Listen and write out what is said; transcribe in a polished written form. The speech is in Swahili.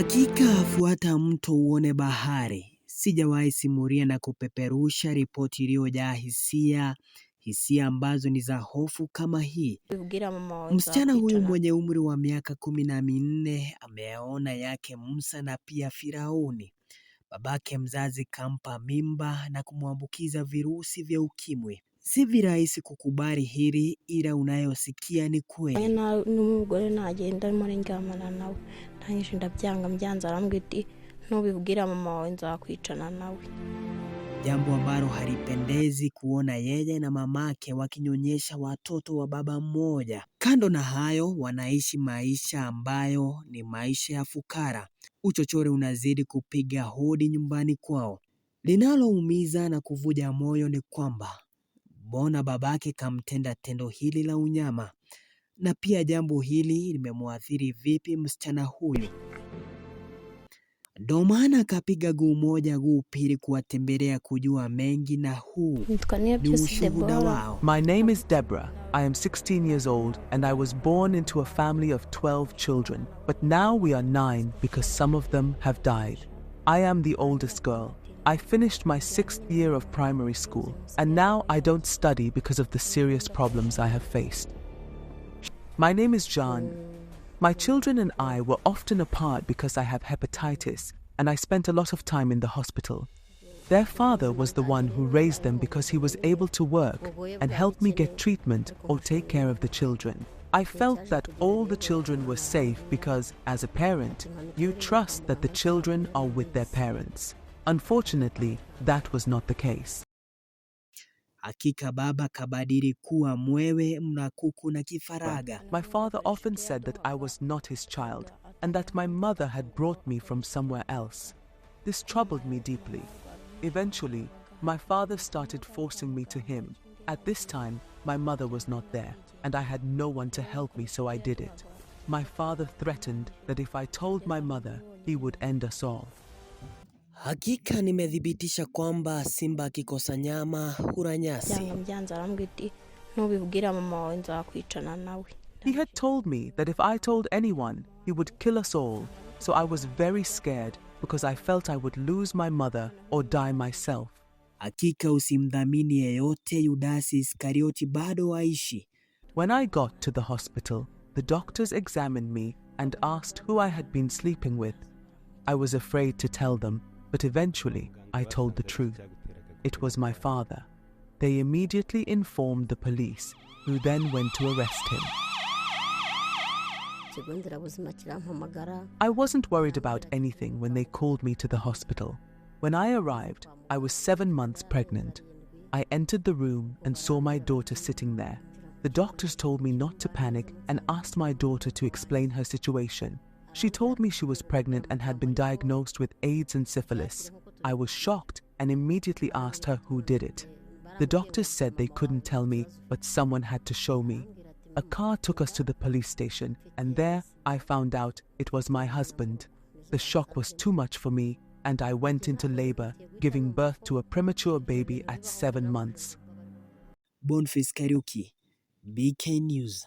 Hakika fuata mto uone bahari. Sijawahi simulia na kupeperusha ripoti iliyojaa hisia ambazo ni za hofu kama hii. Msichana huyu mwenye umri wa miaka 14 ameyaona yake Musa na pia Firauni. Babake mzazi kampa mimba na kumwambukiza virusi vya ukimwi. Si virahisi kukubali hili, ila unayosikia ni kweli. N'umugore nagenda muri ndyamana nawe ntanyishe ndabyanga mbyanza arambwira ati ntubibwira mama wawe nzakwicana nawe. Jambo ambalo halipendezi kuona yeye na mamake wakinyonyesha watoto wa baba mmoja. Kando na hayo, wanaishi maisha ambayo ni maisha ya fukara. Uchochole unazidi kupiga hodi nyumbani kwao. Linaloumiza na kuvuja moyo ni kwamba mbona babake kamtenda tendo hili la unyama, na pia jambo hili limemwathiri vipi msichana huyu. Ndio maana kapiga guu moja guu pili kuwatembelea kujua mengi, na huu ni ushuhuda wao. My name is Deborah. I am 16 years old and I was born into a family of 12 children. But now we are 9 because some of them have died. I am the oldest girl. I finished my 6th year of primary school and now I don't study because of the serious problems I have faced. My name is John. My children and I were often apart because I have hepatitis and I spent a lot of time in the hospital. Their father was the one who raised them because he was able to work and help me get treatment or take care of the children. I felt that all the children were safe because, as a parent, you trust that the children are with their parents. Unfortunately, that was not the case. Hakika baba kabadili kuwa mwewe, mnakuku na kifaraga. My father often said that I was not his child and that my mother had brought me from somewhere else. This troubled me deeply. Eventually, my father started forcing me to him. At this time, my mother was not there and I had no one to help me, so I did it. My father threatened that if I told my mother, he would end us all. Hakika nimethibitisha kwamba simba akikosa nyama hula nyasi. He had told me that if I told anyone, he would kill us all, so I was very scared because I felt I would lose my mother or die myself. Hakika usimdhamini yeyote, Yudasi Iskarioti bado aishi. When I got to the hospital, the doctors examined me and asked who I had been sleeping with. I was afraid to tell them, but eventually I told the truth. It was my father. They immediately informed the police, who then went to arrest him. I wasn't worried about anything when they called me to the hospital. When I arrived, I was 7 months pregnant. I entered the room and saw my daughter sitting there. The doctors told me not to panic and asked my daughter to explain her situation. She told me she was pregnant and had been diagnosed with AIDS and syphilis. I was shocked and immediately asked her who did it. The doctors said they couldn't tell me, but someone had to show me. A car took us to the police station, and there I found out it was my husband. The shock was too much for me, and I went into labor, giving birth to a premature baby at 7 months. Boniface Kariuki, BK News.